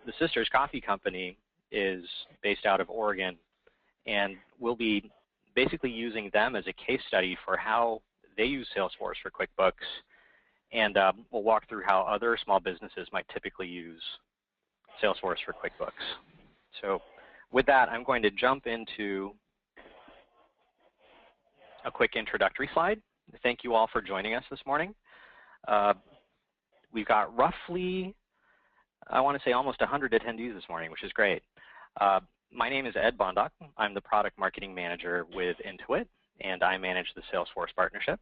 the Sisters Coffee Company is based out of Oregon, and we'll be basically using them as a case study for how they use Salesforce for QuickBooks, and we'll walk through how other small businesses might typically use Salesforce for QuickBooks. So with that, I'm going to jump into a quick introductory slide. Thank you all for joining us this morning. We've got roughly, I want to say almost 100 attendees this morning, which is great. My name is Ed Bondock. I'm the Product Marketing Manager with Intuit, and I manage the Salesforce partnership.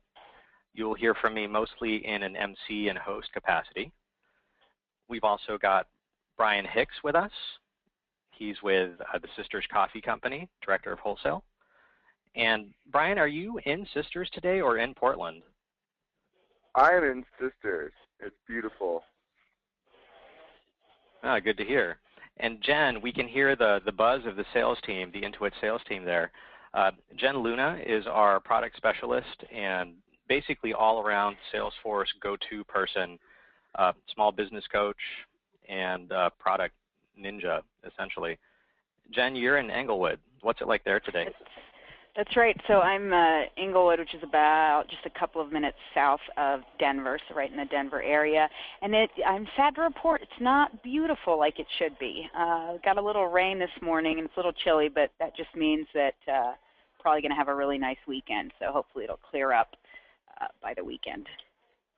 You'll hear from me mostly in an MC and host capacity. We've also got Brian Hicks with us. He's with the Sisters Coffee Company, Director of Wholesale. And Brian, are you in Sisters today or in Portland? I am in Sisters. It's beautiful. Ah, good to hear. And Jen, we can hear the buzz of the sales team, the Intuit sales team there. Jen Luna is our product specialist and basically all-around Salesforce go-to person, small business coach, and product ninja, essentially. Jen, you're in Englewood. What's it like there today? That's right. So I'm Englewood, which is about just a couple of minutes south of Denver, so right in the Denver area. And I'm sad to report it's not beautiful like it should be. Got a little rain this morning, and it's a little chilly, but that just means that probably going to have a really nice weekend. So hopefully it'll clear up by the weekend.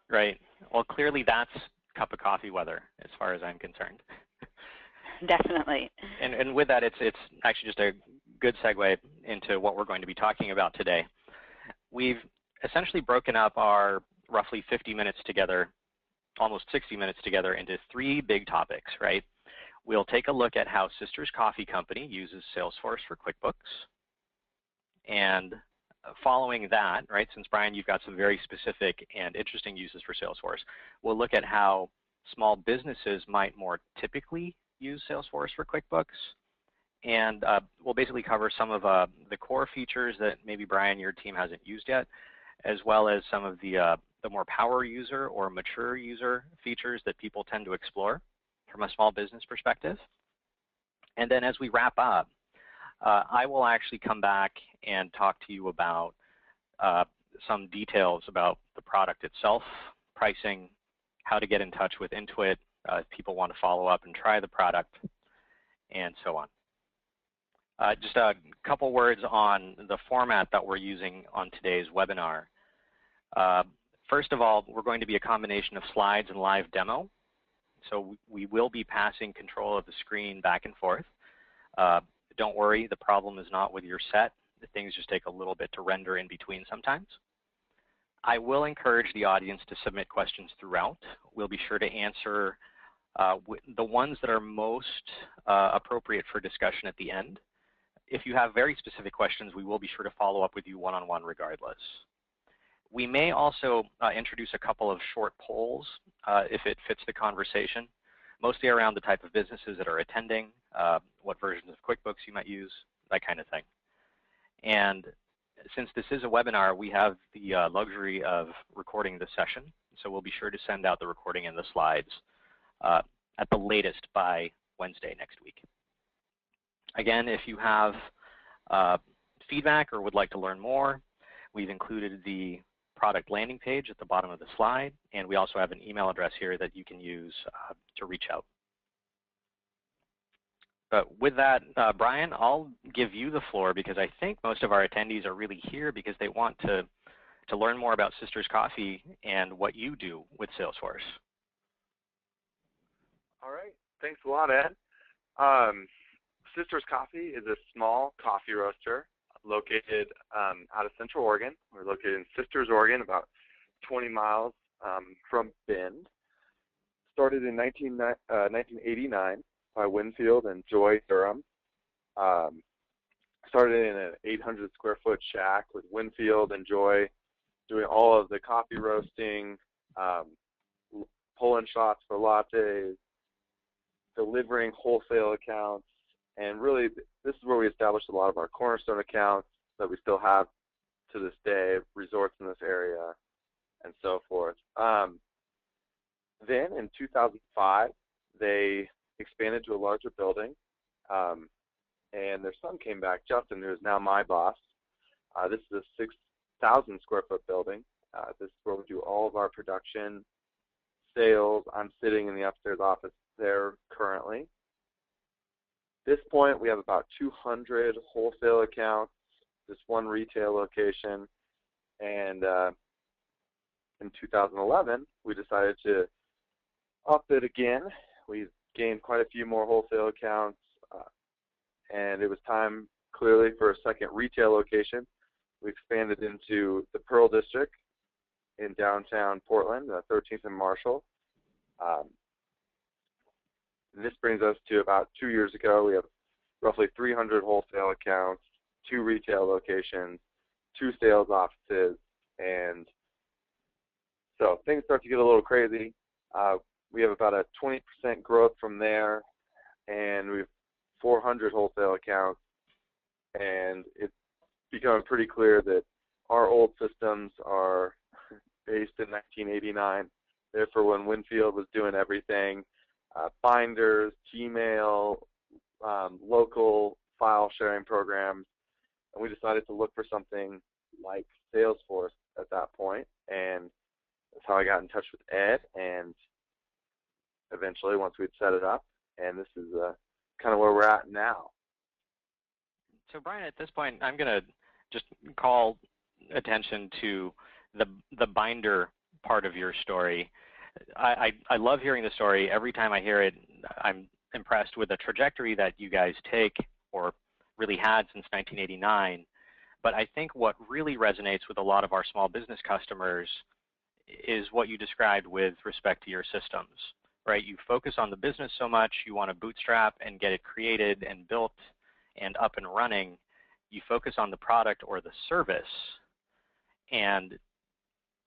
Right. Well, clearly that's cup of coffee weather as far as I'm concerned. Definitely. And with that, it's actually just a good segue into what we're going to be talking about today. We've essentially broken up our roughly 50 minutes together, almost 60 minutes together, into three big topics, right? We'll take a look at how Sisters Coffee Company uses Salesforce for QuickBooks. And following that, right, since Brian, you've got some very specific and interesting uses for Salesforce, we'll look at how small businesses might more typically use Salesforce for QuickBooks. And we'll basically cover some of the core features that maybe Brian, your team hasn't used yet, as well as some of the more power user or mature user features that people tend to explore from a small business perspective. And then as we wrap up, I will actually come back and talk to you about some details about the product itself, pricing, how to get in touch with Intuit if people want to follow up and try the product, and so on. Just a couple words on the format that we're using on today's webinar. First of all, we're going to be a combination of slides and live demo. So we will be passing control of the screen back and forth. Don't worry, the problem is not with your set. The things just take a little bit to render in between sometimes. I will encourage the audience to submit questions throughout. We'll be sure to answer the ones that are most appropriate for discussion at the end. If you have very specific questions, we will be sure to follow up with you one-on-one regardless. We may also introduce a couple of short polls if it fits the conversation, mostly around the type of businesses that are attending, what versions of QuickBooks you might use, that kind of thing. And since this is a webinar, we have the luxury of recording the session, so we'll be sure to send out the recording and the slides at the latest by Wednesday next week. Again, if you have feedback or would like to learn more, we've included the product landing page at the bottom of the slide, and we also have an email address here that you can use to reach out. But with that, Brian, I'll give you the floor because I think most of our attendees are really here because they want to learn more about Sisters Coffee and what you do with Salesforce. All right. Thanks a lot, Ed. Sisters Coffee is a small coffee roaster located out of Central Oregon. We're located in Sisters, Oregon, about 20 miles from Bend. Started in 1989 by Winfield and Joy Durham. Started in an 800 square foot shack with Winfield and Joy doing all of the coffee roasting, pull-in shots for lattes, delivering wholesale accounts, and really this is where we established a lot of our cornerstone accounts that we still have to this day, resorts in this area, and so forth. Then in 2005, they expanded to a larger building, and their son came back, Justin, who is now my boss. This is a 6,000 square foot building. This is where we do all of our production, sales. I'm sitting in the upstairs office there currently. At this point, we have about 200 wholesale accounts, just one retail location, and in 2011, we decided to up it again. We gained quite a few more wholesale accounts, and it was time, clearly, for a second retail location. We expanded into the Pearl District in downtown Portland, 13th and Marshall. This brings us to about 2 years ago. We have roughly 300 wholesale accounts, 2 retail locations, 2 sales offices, and so things start to get a little crazy. We have about a 20% growth from there, and we have 400 wholesale accounts, and it's becoming pretty clear that our old systems are based in 1989. Therefore, when Winfield was doing everything, binders, Gmail, local file sharing programs, and we decided to look for something like Salesforce at that point, and that's how I got in touch with Ed, and eventually, once we'd set it up, and this is kind of where we're at now. So Brian, at this point, I'm going to just call attention to the binder part of your story. I love hearing the story. Every time I hear it, I'm impressed with the trajectory that you guys take, or really had since 1989. But I think what really resonates with a lot of our small business customers is what you described with respect to your systems, right? You focus on the business so much, you want to bootstrap and get it created and built and up and running. You focus on the product or the service, and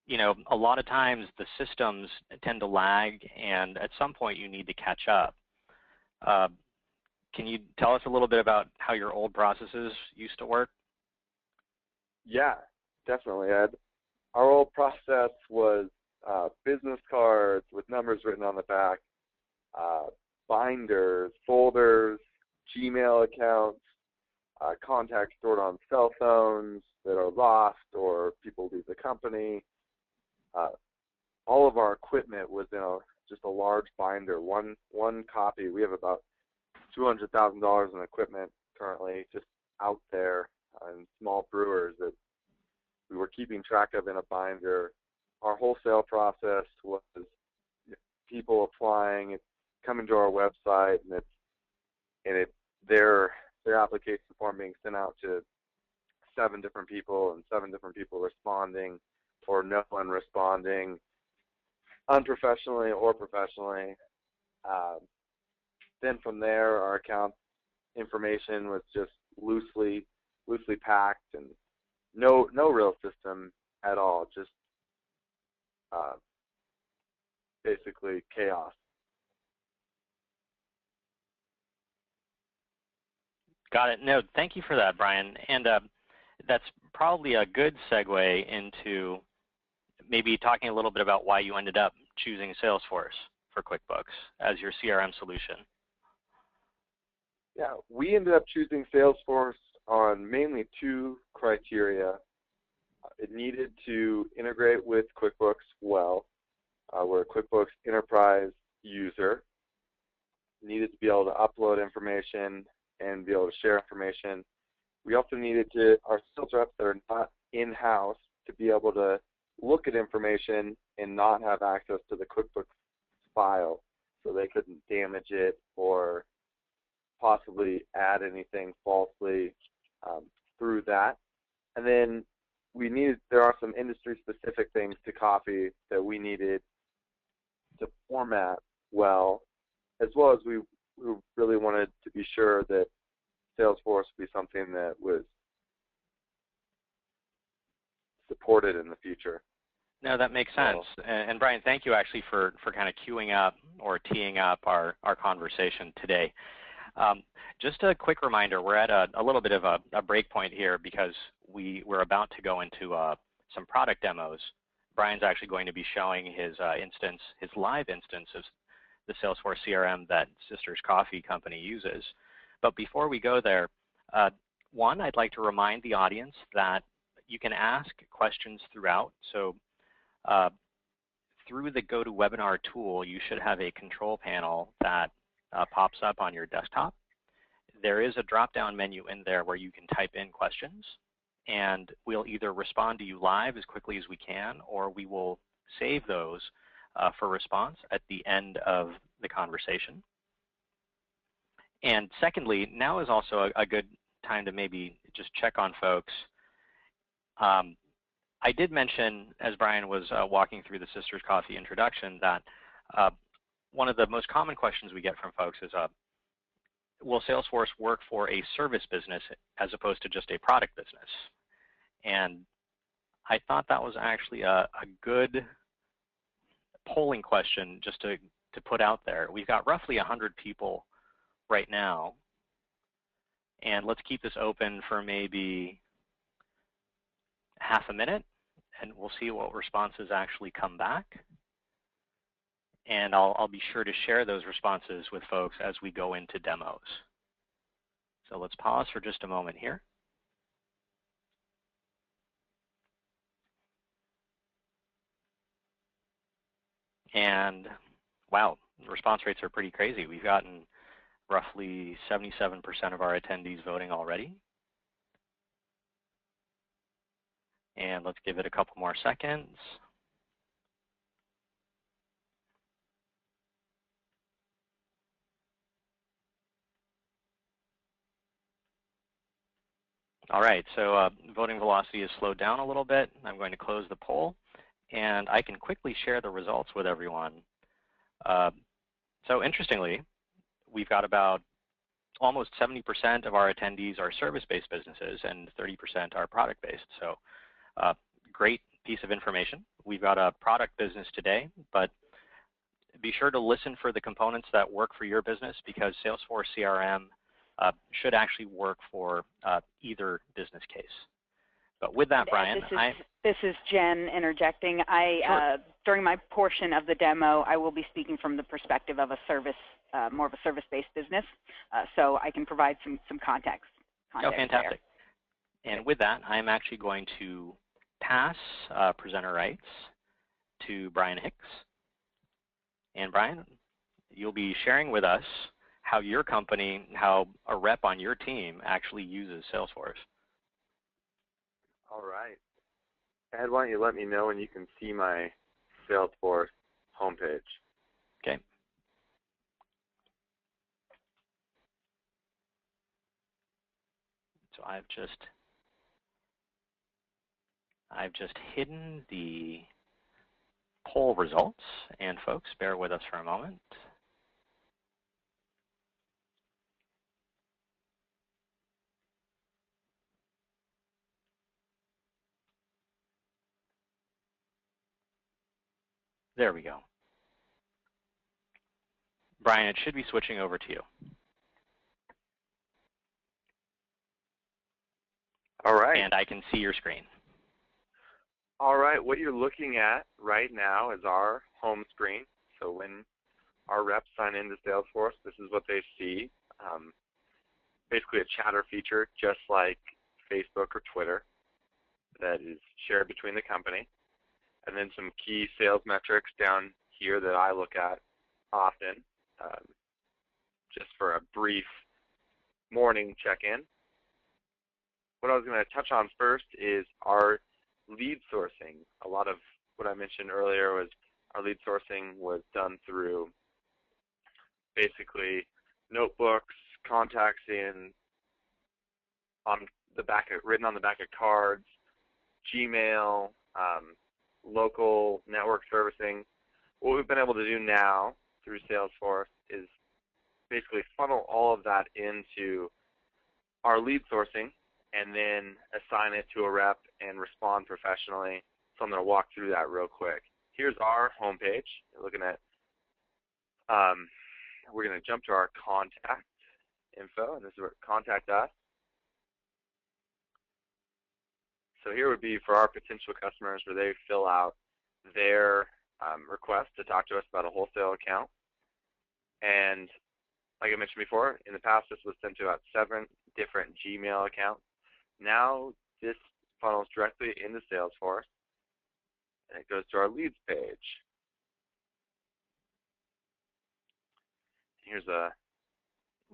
you know, a lot of times the systems tend to lag, and at some point you need to catch up. Can you tell us a little bit about how your old processes used to work? Yeah, definitely, Ed. Our old process was business cards with numbers written on the back, binders, folders, Gmail accounts, contacts stored on cell phones that are lost or people leave the company. All of our equipment was in just a large binder, one copy. We have about $200,000 in equipment currently just out there in small brewers that we were keeping track of in a binder. Our wholesale process was people applying, coming to our website, and their application form being sent out to 7 different people, and 7 different people responding, or no one responding, unprofessionally or professionally. Then from there, our account information was just loosely packed, and no real system at all, just basically chaos. Got it. No, thank you for that, Brian. And that's probably a good segue into maybe talking a little bit about why you ended up choosing Salesforce for QuickBooks as your CRM solution. Yeah, we ended up choosing Salesforce on mainly 2 criteria. It needed to integrate with QuickBooks well. We're a QuickBooks Enterprise user. Needed to be able to upload information and be able to share information. We also needed our sales reps that are not in-house to be able to look at information and not have access to the QuickBooks file, so they couldn't damage it or possibly add anything falsely through that. And then there are some industry-specific things to coffee that we needed to format well as we really wanted to be sure that Salesforce would be something that was supported in the future. No, that makes sense. And Brian, thank you actually for kind of queuing up or teeing up our conversation today. Just a quick reminder, we're at a little bit of a break point here because we're about to go into some product demos. Brian's actually going to be showing his live instance of the Salesforce CRM that Sisters Coffee Company uses. But before we go there, one, I'd like to remind the audience that you can ask questions throughout. So through the GoToWebinar tool, you should have a control panel that pops up on your desktop. There is a drop-down menu in there where you can type in questions, and we'll either respond to you live as quickly as we can, or we will save those for response at the end of the conversation. And secondly, now is also a good time to maybe just check on folks. I did mention, as Brian was walking through the Sisters Coffee introduction, that one of the most common questions we get from folks is, will Salesforce work for a service business as opposed to just a product business? And I thought that was actually a good polling question just to put out there. We've got roughly 100 people right now, and let's keep this open for maybe half a minute, and we'll see what responses actually come back. And I'll be sure to share those responses with folks as we go into demos. So let's pause for just a moment here. And wow, the response rates are pretty crazy. We've gotten roughly 77% of our attendees voting already. And let's give it a couple more seconds. All right, so voting velocity has slowed down a little bit. I'm going to close the poll, and I can quickly share the results with everyone. So interestingly, we've got about almost 70% of our attendees are service-based businesses and 30% are product-based. So great piece of information. We've got a product business today, but be sure to listen for the components that work for your business, because Salesforce CRM should actually work for either business case. But with that, Brian, this is Jen interjecting. Sure. During my portion of the demo, I will be speaking from the perspective of a service, more of a service-based business, so I can provide some context. Oh, fantastic. There. And with that, I'm actually going to pass presenter rights to Brian Hicks. And Brian, you'll be sharing with us how your company, how a rep on your team actually uses Salesforce. All right. Ed, why don't you let me know when you can see my Salesforce homepage. Okay. So I've just hidden the poll results, and folks, bear with us for a moment. There we go. Brian, it should be switching over to you. All right. And I can see your screen. All right, what you're looking at right now is our home screen. So when our reps sign into Salesforce, this is what they see. Basically a chatter feature, just like Facebook or Twitter, that is shared between the company. And then some key sales metrics down here that I look at often, just for a brief morning check-in. What I was going to touch on first is our lead sourcing. A lot of what I mentioned earlier was our lead sourcing was done through basically notebooks, contacts written on the back of cards, Gmail, local network servicing. What we've been able to do now through Salesforce is basically funnel all of that into our lead sourcing and then assign it to a rep and respond professionally. So I'm going to walk through that real quick. Here's our homepage. You're looking at, we're going to jump to our contact info, and this is where contact us. So here would be for our potential customers where they fill out their request to talk to us about a wholesale account. And like I mentioned before, in the past this was sent to about 7 different Gmail accounts. Now this funnels directly into Salesforce, and it goes to our leads page. Here's a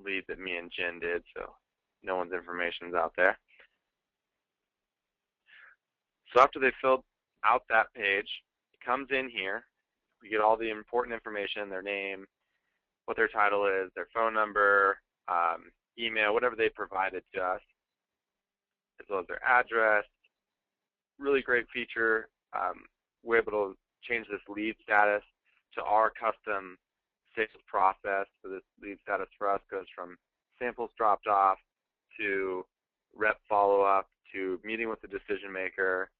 lead that me and Jen did, so no one's information is out there. So after they filled out that page, it comes in here. We get all the important information, their name, what their title is, their phone number, email, whatever they provided to us, as well as their address. Really great feature. We're able to change this lead status to our custom sales process. So this lead status for us goes from samples dropped off to rep follow-up to meeting with the decision maker,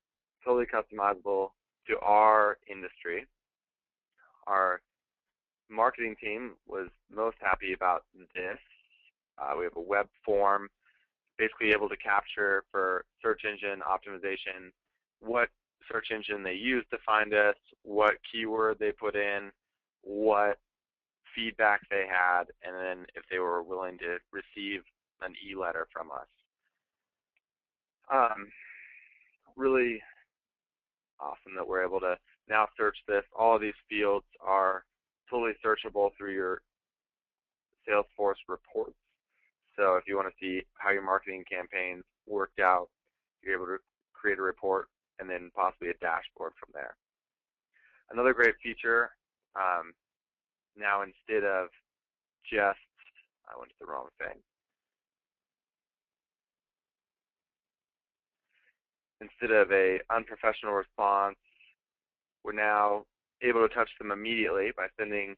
totally customizable to our industry. Our marketing team was most happy about this. We have a web form, basically able to capture for search engine optimization what search engine they use to find us, what keyword they put in, what feedback they had, and then if they were willing to receive an e-letter from us. Really awesome that we're able to now search this. All of these fields are totally searchable through your Salesforce reports. So if you want to see how your marketing campaigns worked out, you're able to create a report and then possibly a dashboard from there. Another great feature, now instead of just, I went to the wrong thing. Instead of a unprofessional response, we're now able to touch them immediately by sending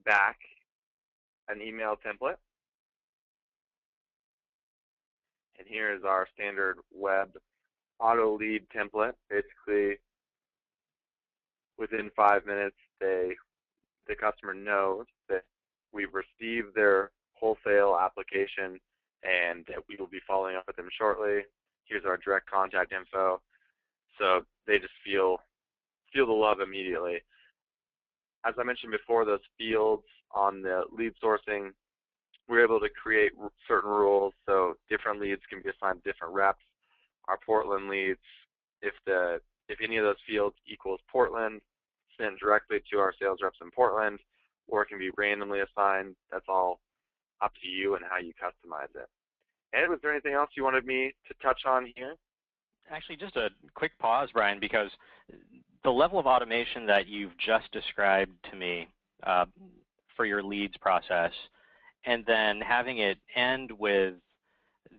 back an email template. And here is our standard web auto lead template. Basically, within 5 minutes, the customer knows that we've received their wholesale application and that we will be following up with them shortly. Here's our direct contact info. So they just feel the love immediately. As I mentioned before, those fields on the lead sourcing, we're able to create certain rules so different leads can be assigned to different reps. Our Portland leads, if any of those fields equals Portland, sent directly to our sales reps in Portland, or it can be randomly assigned. That's all up to you and how you customize it. Ed, was there anything else you wanted me to touch on here? Actually, just a quick pause, Brian, because the level of automation that you've just described to me for your leads process, and then having it end with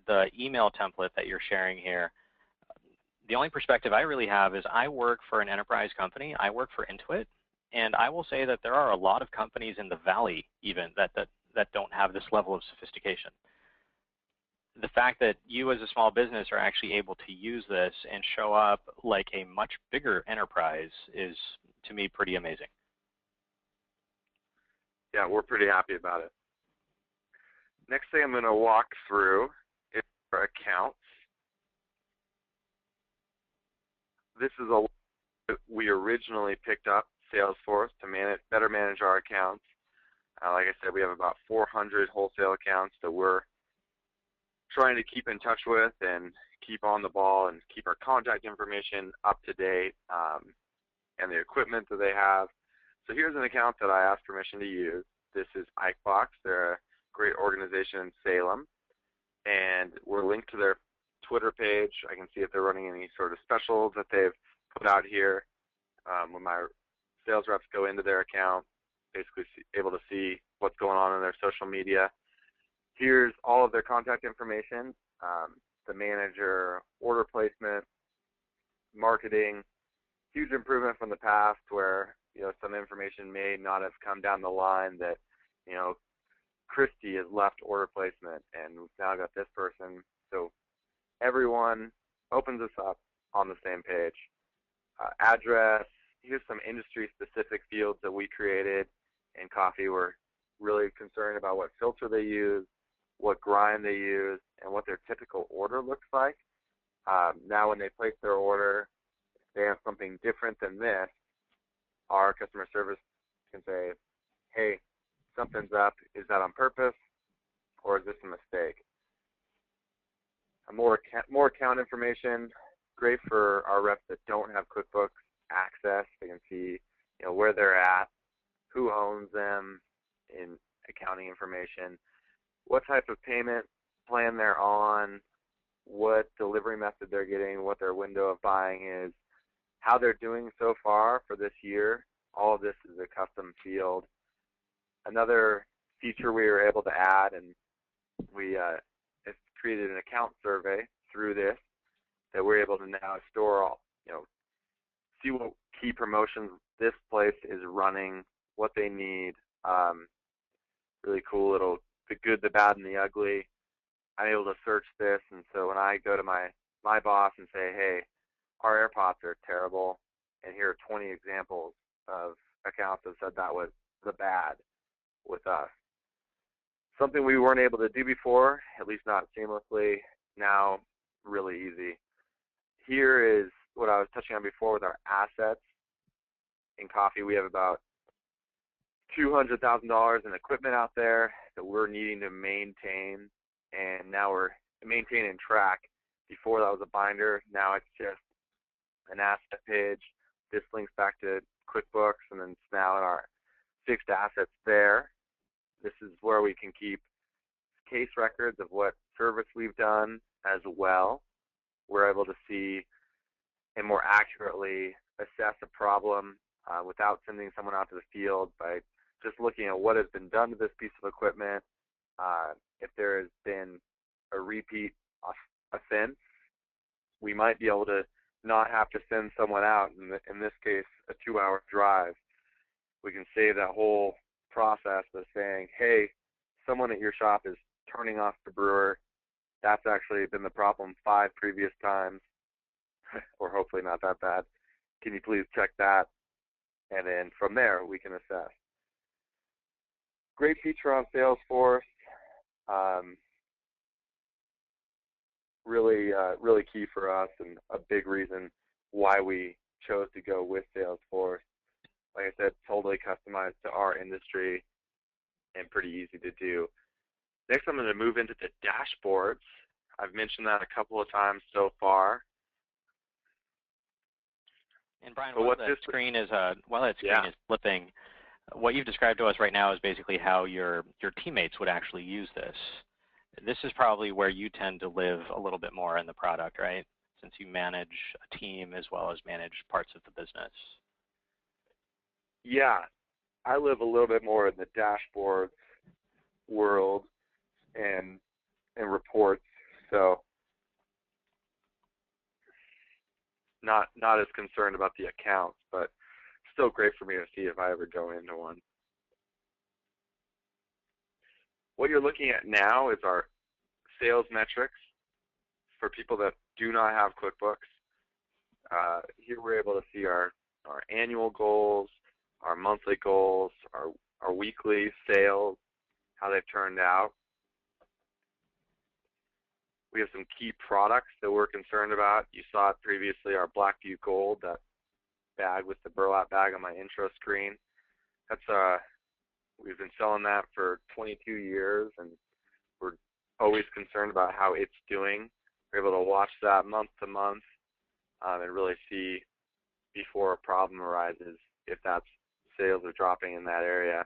the email template that you're sharing here, the only perspective I really have is I work for an enterprise company. I work for Intuit, and I will say that there are a lot of companies in the Valley even that don't have this level of sophistication. The fact that you as a small business are actually able to use this and show up like a much bigger enterprise is, to me, pretty amazing. Yeah, we're pretty happy about it. Next thing I'm going to walk through is our accounts. This is we originally picked up Salesforce to better manage our accounts. Like I said, we have about 400 wholesale accounts that we're trying to keep in touch with and keep on the ball and keep our contact information up to date and the equipment that they have. So here's an account that I asked permission to use. This is Ikebox. They're a great organization in Salem, and we're linked to their Twitter page. I can see if they're running any sort of specials that they've put out here. When my sales reps go into their account, basically able to see what's going on in their social media. Here's all of their contact information, the manager, order placement, marketing. Huge improvement from the past where, some information may not have come down the line that, Christy has left order placement and we've now got this person. So everyone opens us up on the same page. Address, here's some industry-specific fields that we created in Coffee. We're really concerned about what filter they use, what grind they use, and what their typical order looks like. Now when they place their order, if they have something different than this, our customer service can say, hey, something's up, is that on purpose or is this a mistake? More account information, great for our reps that don't have QuickBooks access. They can see, where they're at, who owns them in accounting information, what type of payment plan they're on, what delivery method they're getting, what their window of buying is, how they're doing so far for this year. All of this is a custom field. Another feature we were able to add, and we have created an account survey through this that we're able to now store all, see what key promotions this place is running, what they need. Really cool little the good, the bad, and the ugly. I'm able to search this, and so when I go to my boss and say, hey, our AirPods are terrible, and here are 20 examples of accounts that said that was the bad with us. Something we weren't able to do before, at least not seamlessly, now really easy. Here is what I was touching on before with our assets. In coffee, we have about $200,000 in equipment out there that we're needing to maintain, and now we're maintaining track. Before that was a binder, now it's just an asset page. This links back to QuickBooks, and then it's now in our fixed assets there. This is where we can keep case records of what service we've done as well. We're able to see and more accurately assess a problem without sending someone out to the field by just looking at what has been done to this piece of equipment. If there has been a repeat offense, we might be able to not have to send someone out, in this case, a 2-hour drive. We can save that whole process of saying, hey, someone at your shop is turning off the brewer. That's actually been the problem 5 previous times, or hopefully not that bad. Can you please check that? And then from there, we can assess. Great feature on Salesforce. Really key for us, and a big reason why we chose to go with Salesforce. Like I said, totally customized to our industry and pretty easy to do. Next, I'm going to move into the dashboards. I've mentioned that a couple of times so far. And Brian, while that screen is flipping, what you've described to us right now is basically how your teammates would actually use this. This is probably where you tend to live a little bit more in the product, right? Since you manage a team as well as manage parts of the business. Yeah, I live a little bit more in the dashboard world and reports, so not as concerned about the accounts, but still great for me to see if I ever go into one. What you're looking at now is our sales metrics for people that do not have QuickBooks. Here we're able to see our annual goals, our monthly goals, our weekly sales, how they've turned out. We have some key products that we're concerned about. You saw it previously, our Blackview Gold, that bag with the burlap bag on my intro screen. We've been selling that for 22 years, and we're always concerned about how it's doing. We're able to watch that month to month and really see before a problem arises if that's sales are dropping in that area.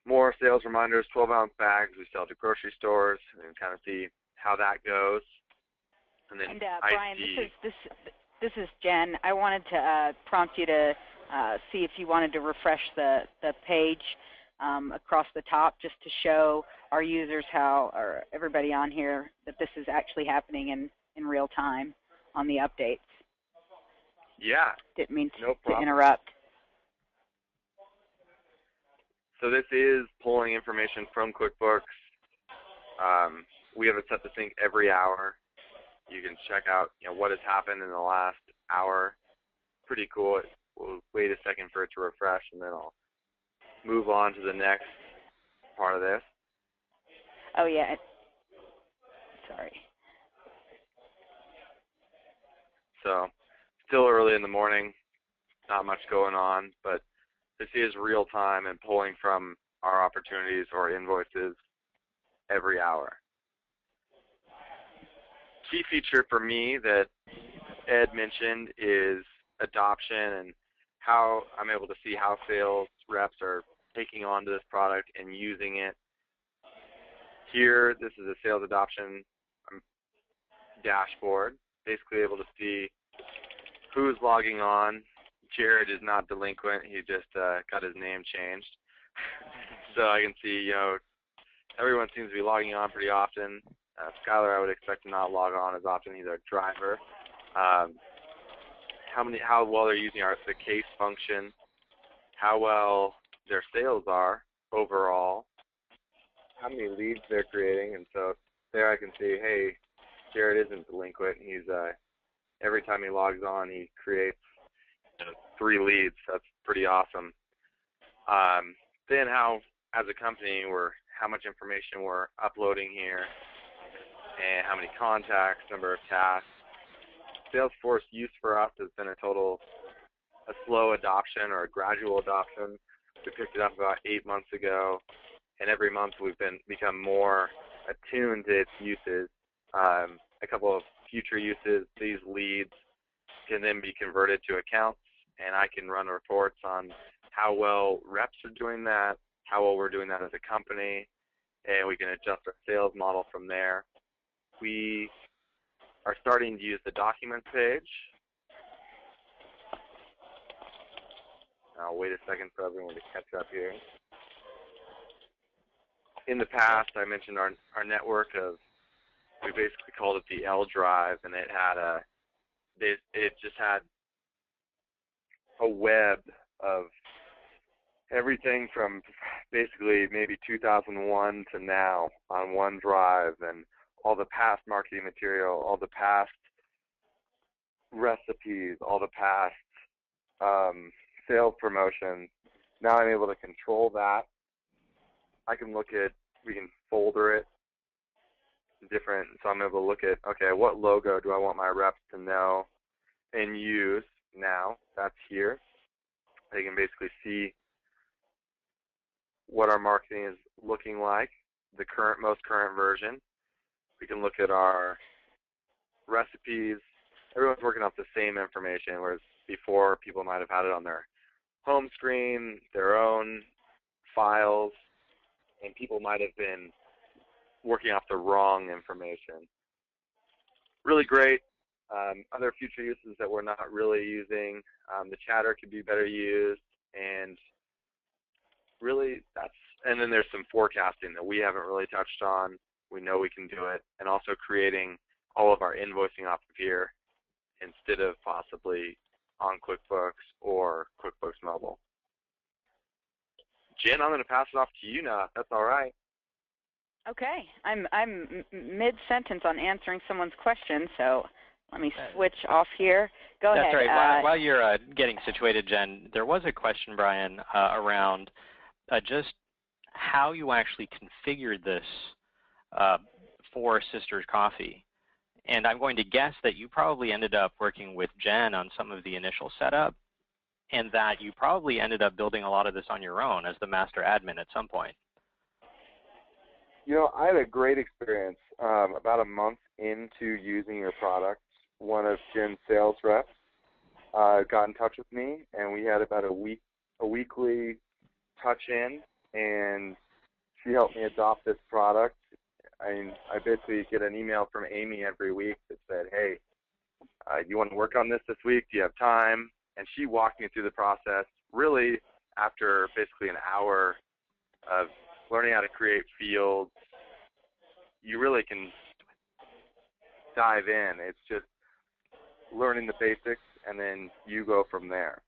More sales reminders, 12-ounce bags we sell to grocery stores, and kind of see how that goes. And then Brian, this is Jen. I wanted to prompt you to see if you wanted to refresh the page across the top, just to show our users or everybody on here that this is actually happening in real time on the updates. Yeah. Didn't mean to interrupt. So this is pulling information from QuickBooks. We have it set to sync every hour. You can check out what has happened in the last hour. Pretty cool. We'll wait a second for it to refresh, and then I'll move on to the next part of this. Oh, yeah. Sorry. So still early in the morning, not much going on, but This is real time and pulling from our opportunities or invoices every hour. Key feature for me that Ed mentioned is adoption and how I'm able to see how sales reps are taking on to this product and using it. Here, this is a sales adoption dashboard, basically able to see who's logging on. Jared is not delinquent. He just got his name changed. So I can see, everyone seems to be logging on pretty often. Skylar, I would expect to not log on as often. He's our driver. How well they're using the case function, how well their sales are overall, how many leads they're creating, and so there I can see, hey, Jared isn't delinquent. He's every time he logs on, he creates 3 leads. That's pretty awesome. Then how, as a company, how much information we're uploading here, and how many contacts, number of tasks. Salesforce use for us has been a slow adoption or a gradual adoption. We picked it up about 8 months ago, and every month we've become more attuned to its uses. A couple of future uses, these leads can then be converted to accounts, and I can run reports on how well reps are doing that, how well we're doing that as a company, and we can adjust our sales model from there. We are starting to use the documents page. I'll wait a second for everyone to catch up here. In the past, I mentioned our network of, we basically called it the L drive, and it just had a web of everything from basically maybe 2001 to now on one drive, and all the past marketing material, all the past recipes, all the past sales promotions. Now I'm able to control that. We can folder it different, so I'm able to look at, okay, what logo do I want my reps to know and use now? That's here. They can basically see what our marketing is looking like, the most current version. We can look at our recipes. Everyone's working off the same information, whereas before people might have had it on their home screen, their own files, and people might have been working off the wrong information. Really great. Other future uses that we're not really using, the chatter could be better used, and really and then there's some forecasting that we haven't really touched on. We know we can do it, and also creating all of our invoicing off of here instead of possibly on QuickBooks or QuickBooks Mobile. Jen, I'm going to pass it off to you now, if that's all right. Okay. I'm mid-sentence on answering someone's question, so let me switch off here. Go ahead. That's right. While you're getting situated, Jen, there was a question, Brian, around just how you actually configured this for Sisters Coffee. And I'm going to guess that you probably ended up working with Jen on some of the initial setup, and that you probably ended up building a lot of this on your own as the master admin at some point. I had a great experience. About a month into using your product, one of Jen's sales reps got in touch with me, and we had about a weekly touch-in, and she helped me adopt this product. I basically get an email from Amy every week that said, hey, you want to work on this week? Do you have time? And she walked me through the process, really after basically an hour of learning how to create fields. You really can dive in. It's just learning the basics, and then you go from there.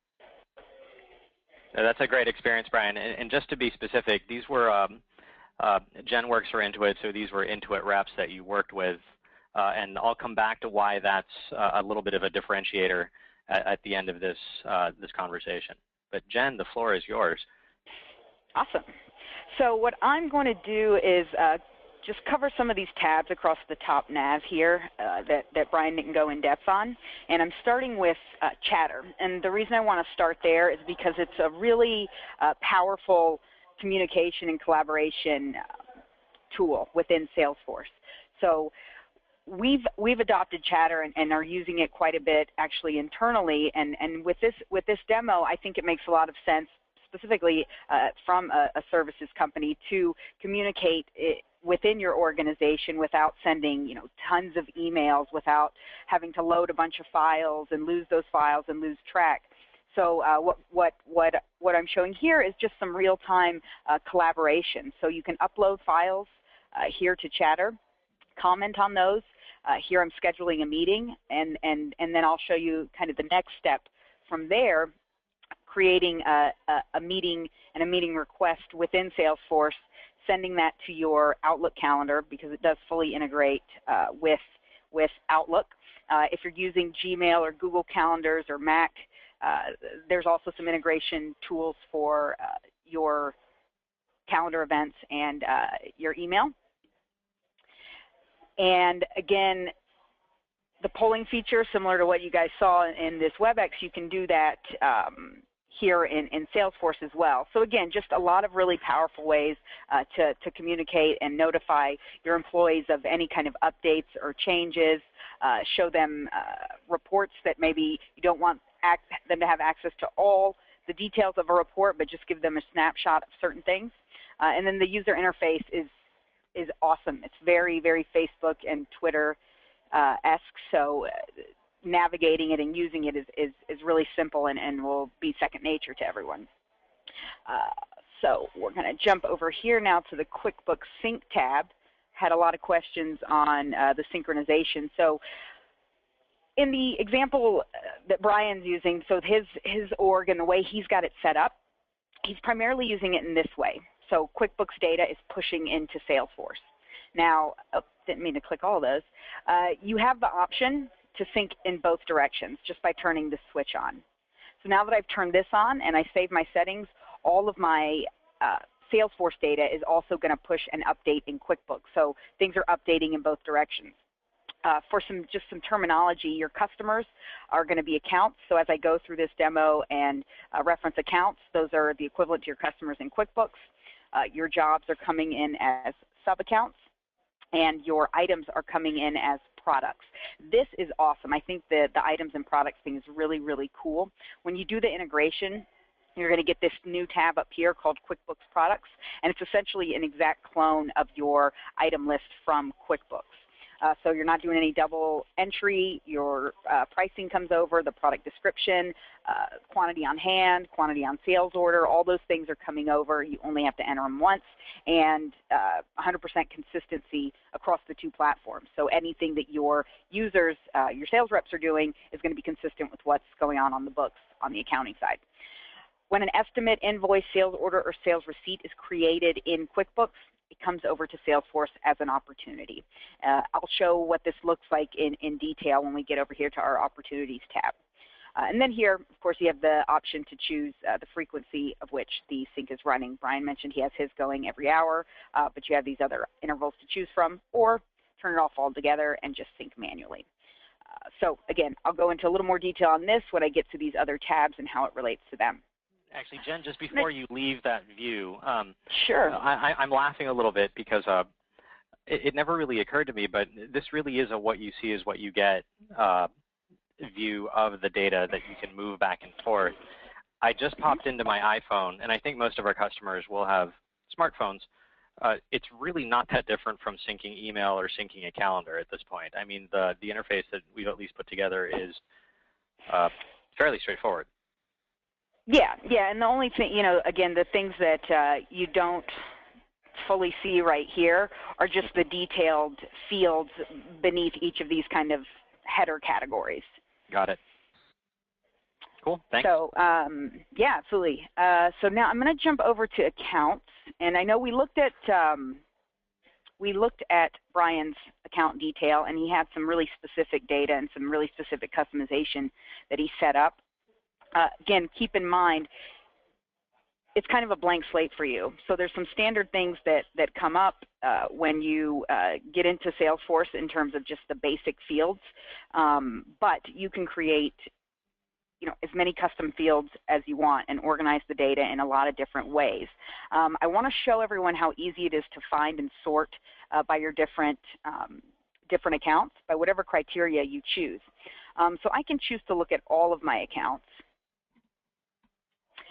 That's a great experience, Brian. And just to be specific, these were Jen works for Intuit, so these were Intuit reps that you worked with. And I'll come back to why that's a little bit of a differentiator at the end of this conversation. But Jen, the floor is yours. Awesome. So what I'm going to do is just cover some of these tabs across the top nav here that Brian didn't go in depth on. And I'm starting with Chatter. And the reason I want to start there is because it's a really powerful communication and collaboration tool within Salesforce. So we've adopted Chatter and are using it quite a bit actually internally. And with this demo, I think it makes a lot of sense, specifically from a services company, to communicate it within your organization without sending, tons of emails, without having to load a bunch of files and lose those files and lose track. So what I'm showing here is just some real-time collaboration. So you can upload files here to Chatter, comment on those. Here I'm scheduling a meeting, and then I'll show you kind of the next step from there, creating a meeting and a meeting request within Salesforce, sending that to your Outlook calendar because it does fully integrate with Outlook. If you're using Gmail or Google Calendars or Mac, there's also some integration tools for your calendar events and your email. And again, the polling feature, similar to what you guys saw in this WebEx, you can do that here in Salesforce as well. So again, just a lot of really powerful ways to communicate and notify your employees of any kind of updates or changes, show them reports that maybe you don't want them to have access to all the details of a report, but just give them a snapshot of certain things. And then the user interface is awesome. It's very, very Facebook and Twitter-esque, so navigating it and using it is really simple and will be second nature to everyone. So we're going to jump over here now to the QuickBooks Sync tab. Had a lot of questions on the synchronization. So in the example that Brian's using, so his org and the way he's got it set up, he's primarily using it in this way. So QuickBooks data is pushing into Salesforce. Now, didn't mean to click all those. You have the option to sync in both directions just by turning the switch on. So now that I've turned this on and I save my settings, all of my Salesforce data is also going to push an update in QuickBooks. So things are updating in both directions. For just some terminology, your customers are going to be accounts. So as I go through this demo and reference accounts, those are the equivalent to your customers in QuickBooks. Your jobs are coming in as sub-accounts, and your items are coming in as products. This is awesome. I think that the items and products thing is really, really cool. When you do the integration, you're going to get this new tab up here called QuickBooks Products, and it's essentially an exact clone of your item list from QuickBooks. So you're not doing any double entry. Your pricing comes over, the product description, quantity on hand, quantity on sales order, all those things are coming over. You only have to enter them once, and 100% consistency across the two platforms. So anything that your users, your sales reps are doing is going to be consistent with what's going on the books on the accounting side. When an estimate, invoice, sales order, or sales receipt is created in QuickBooks, it comes over to Salesforce as an opportunity. I'll show what this looks like in detail when we get over here to our Opportunities tab. And then here, of course, you have the option to choose the frequency of which the sync is running. Brian mentioned he has his going every hour, but you have these other intervals to choose from, or turn it off altogether and just sync manually. So again, I'll go into a little more detail on this when I get to these other tabs and how it relates to them. Actually, Jen, just before you leave that view, sure. I'm laughing a little bit because it never really occurred to me, but this really is a what you see is what you get view of the data that you can move back and forth. I just popped into my iPhone, and I think most of our customers will have smartphones. It's really not that different from syncing email or syncing a calendar at this point. I mean, the interface that we've at least put together is fairly straightforward. Yeah, and the only thing, again, the things that you don't fully see right here are just the detailed fields beneath each of these kind of header categories. Got it. Cool, thanks. So, yeah, absolutely. So now I'm going to jump over to accounts, and I know we looked at Brian's account detail, and he had some really specific data and some really specific customization that he set up. Again, keep in mind, it's kind of a blank slate for you. So there's some standard things that come up when you get into Salesforce in terms of just the basic fields, but you can create as many custom fields as you want and organize the data in a lot of different ways. I want to show everyone how easy it is to find and sort by your different accounts, by whatever criteria you choose. So I can choose to look at all of my accounts,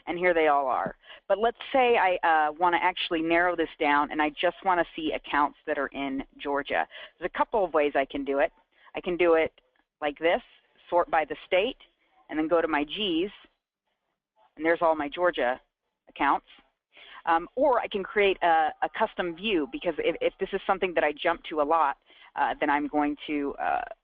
and here they all are. But let's say I want to actually narrow this down and I just want to see accounts that are in Georgia. There's a couple of ways I can do it. I can do it like this, sort by the state, and then go to my G's, and there's all my Georgia accounts. Or I can create a custom view, because if this is something that I jump to a lot, then I'm going to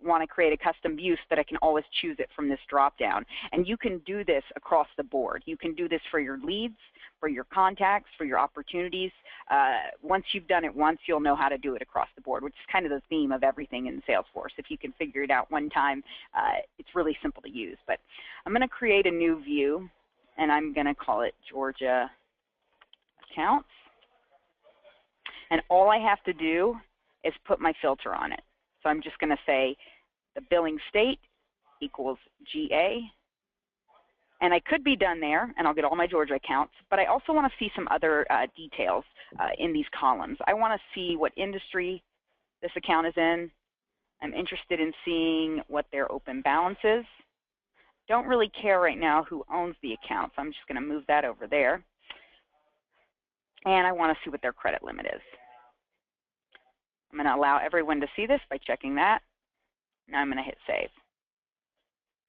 want to create a custom view so that I can always choose it from this drop-down. And you can do this across the board. You can do this for your leads, for your contacts, for your opportunities. Once you've done it once, you'll know how to do it across the board, which is kind of the theme of everything in Salesforce. If you can figure it out one time, it's really simple to use. But I'm going to create a new view, and I'm going to call it Georgia Accounts. And all I have to do is put my filter on it. So I'm just going to say the billing state equals GA. And I could be done there, and I'll get all my Georgia accounts, but I also want to see some other details in these columns. I want to see what industry this account is in. I'm interested in seeing what their open balance is. Don't really care right now who owns the account, so I'm just going to move that over there. And I want to see what their credit limit is. I'm going to allow everyone to see this by checking that. Now I'm going to hit save.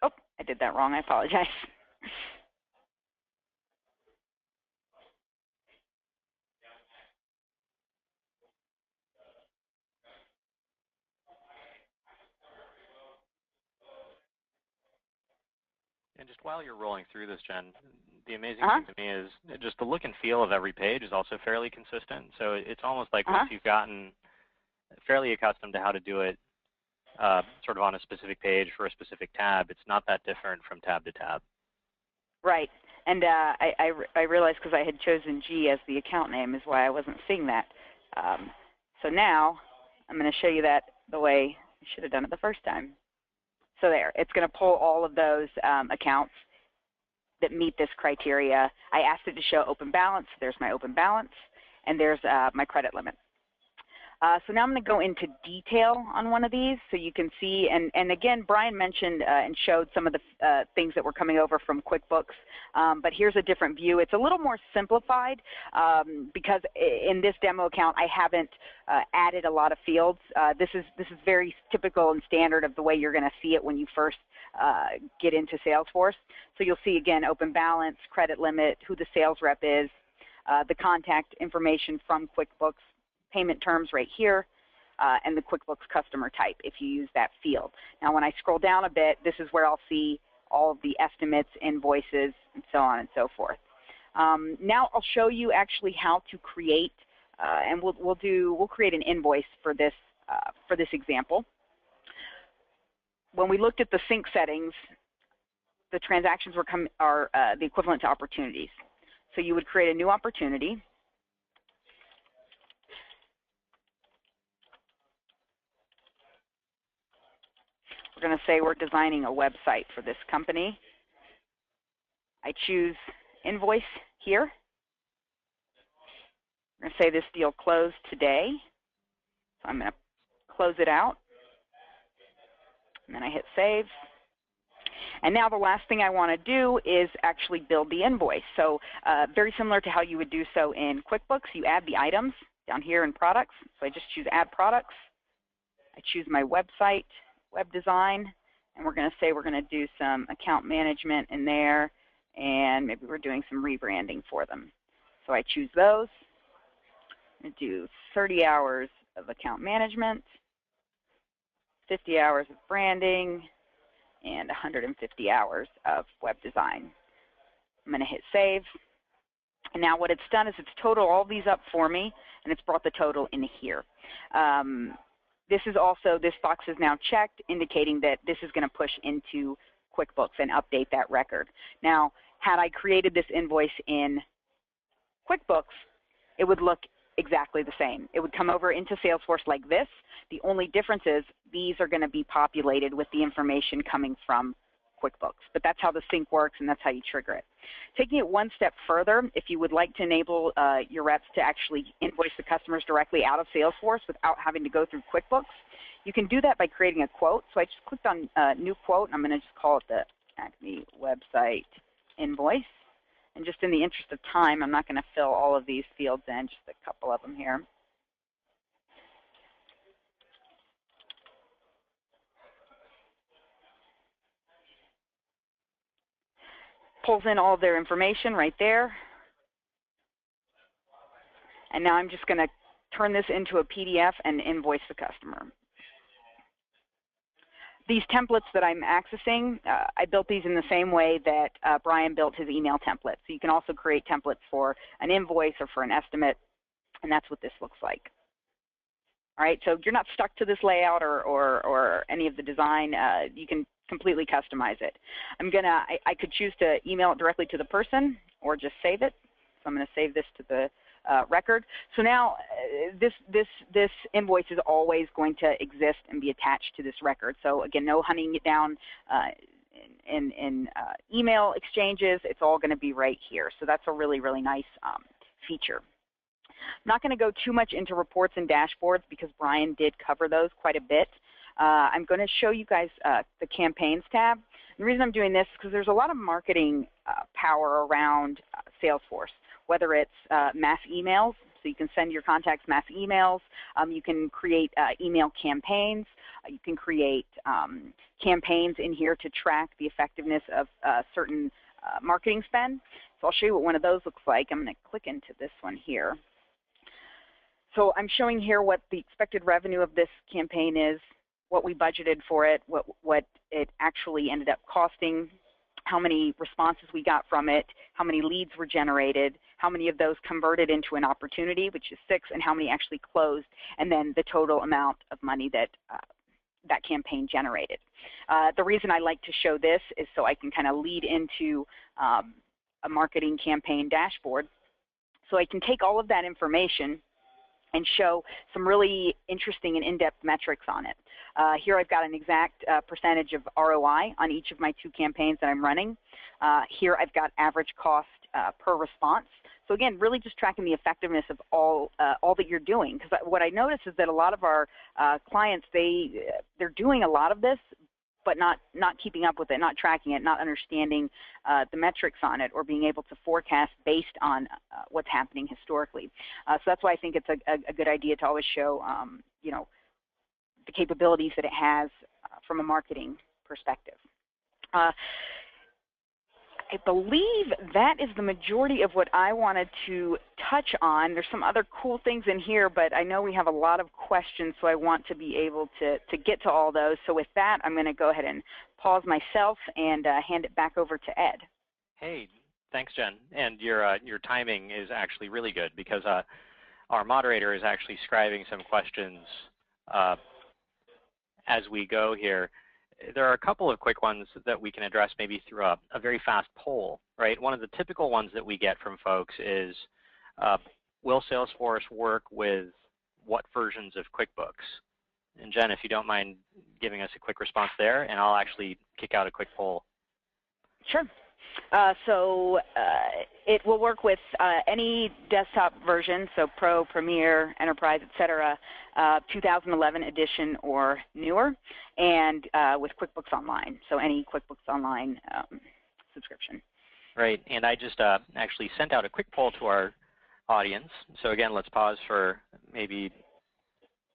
Oh, I did that wrong. I apologize. And just while you're rolling through this, Jen, the amazing thing to me is just the look and feel of every page is also fairly consistent. So it's almost like once you've gotten fairly accustomed to how to do it sort of on a specific page for a specific tab, it's not that different from tab to tab. Right. And I realized because I had chosen G as the account name is why I wasn't seeing that. So now I'm going to show you that the way I should have done it the first time. So there, it's going to pull all of those accounts that meet this criteria. I asked it to show open balance. There's my open balance, and there's my credit limit. So now I'm going to go into detail on one of these so you can see, and again, Brian mentioned and showed some of the things that were coming over from QuickBooks, but here's a different view. It's a little more simplified because in this demo account I haven't added a lot of fields. This is very typical and standard of the way you're going to see it when you first get into Salesforce. So you'll see again open balance, credit limit, who the sales rep is, the contact information from QuickBooks, payment terms right here, and the QuickBooks customer type if you use that field. Now when I scroll down a bit, this is where I'll see all of the estimates, invoices, and so on and so forth. Now I'll show you actually how to create, and we'll create an invoice for this example. When we looked at the sync settings, the transactions are the equivalent to opportunities. So you would create a new opportunity. We're going to say we're designing a website for this company. I choose invoice here. We're going to say this deal closed today. So I'm going to close it out. And then I hit save. And now the last thing I want to do is actually build the invoice. So very similar to how you would do so in QuickBooks, you add the items down here in products. So I just choose add products. I choose my website, web design, and we're going to say we're going to do some account management in there, and maybe we're doing some rebranding for them. So I choose those. I'm going to do 30 hours of account management, 50 hours of branding, and 150 hours of web design. I'm going to hit save. And now what it's done is it's totaled all these up for me, and it's brought the total in here. This box is now checked, indicating that this is going to push into QuickBooks and update that record. Now, had I created this invoice in QuickBooks, it would look exactly the same. It would come over into Salesforce like this. The only difference is these are going to be populated with the information coming from QuickBooks. But that's how the sync works, and that's how you trigger it. Taking it one step further, if you would like to enable your reps to actually invoice the customers directly out of Salesforce without having to go through QuickBooks, you can do that by creating a quote. So I just clicked on New Quote, and I'm going to just call it the Acme Website Invoice. And just in the interest of time, I'm not going to fill all of these fields in, just a couple of them here. Pulls in all of their information right there. And now I'm just going to turn this into a PDF and invoice the customer. These templates that I'm accessing, I built these in the same way that Brian built his email template. So you can also create templates for an invoice or for an estimate, and that's what this looks like. All right, so you're not stuck to this layout or any of the design. You can completely customize it. I could choose to email it directly to the person or just save it. So I'm going to save this to the record. So now this invoice is always going to exist and be attached to this record. So again, no hunting it down in email exchanges. It's all going to be right here. So that's a really, really nice feature. I'm not going to go too much into reports and dashboards because Brian did cover those quite a bit. I'm going to show you guys the campaigns tab. And the reason I'm doing this is because there's a lot of marketing power around Salesforce, whether it's mass emails, so you can send your contacts mass emails. You can create email campaigns. You can create campaigns in here to track the effectiveness of certain marketing spend. So I'll show you what one of those looks like. I'm going to click into this one here. So I'm showing here what the expected revenue of this campaign is, what we budgeted for it, what it actually ended up costing, how many responses we got from it, how many leads were generated, how many of those converted into an opportunity, which is 6, and how many actually closed, and then the total amount of money that that campaign generated. The reason I like to show this is so I can kind of lead into a marketing campaign dashboard. So I can take all of that information and show some really interesting and in-depth metrics on it. Here I've got an exact percentage of ROI on each of my 2 campaigns that I'm running. Here I've got average cost per response. So again, really just tracking the effectiveness of all that you're doing. Because what I notice is that a lot of our clients, they're doing a lot of this, but not keeping up with it, not tracking it, not understanding the metrics on it, or being able to forecast based on what's happening historically. So that's why I think it's a good idea to always show, you know, the capabilities that it has from a marketing perspective. I believe that is the majority of what I wanted to touch on. There's some other cool things in here, but I know we have a lot of questions, so I want to be able to get to all those. So with that, I'm going to go ahead and pause myself and hand it back over to Ed. Hey, thanks, Jen. And your timing is actually really good because our moderator is actually scribing some questions as we go here. There are a couple of quick ones that we can address maybe through a very fast poll, right? One of the typical ones that we get from folks is, will Salesforce work with what versions of QuickBooks? And Jen, if you don't mind giving us a quick response there, and I'll actually kick out a quick poll. Sure. It will work with any desktop version, so Pro, Premier, Enterprise, etc., 2011 edition or newer, and with QuickBooks Online, so any QuickBooks Online subscription. Right, and I just actually sent out a quick poll to our audience. So again, let's pause for maybe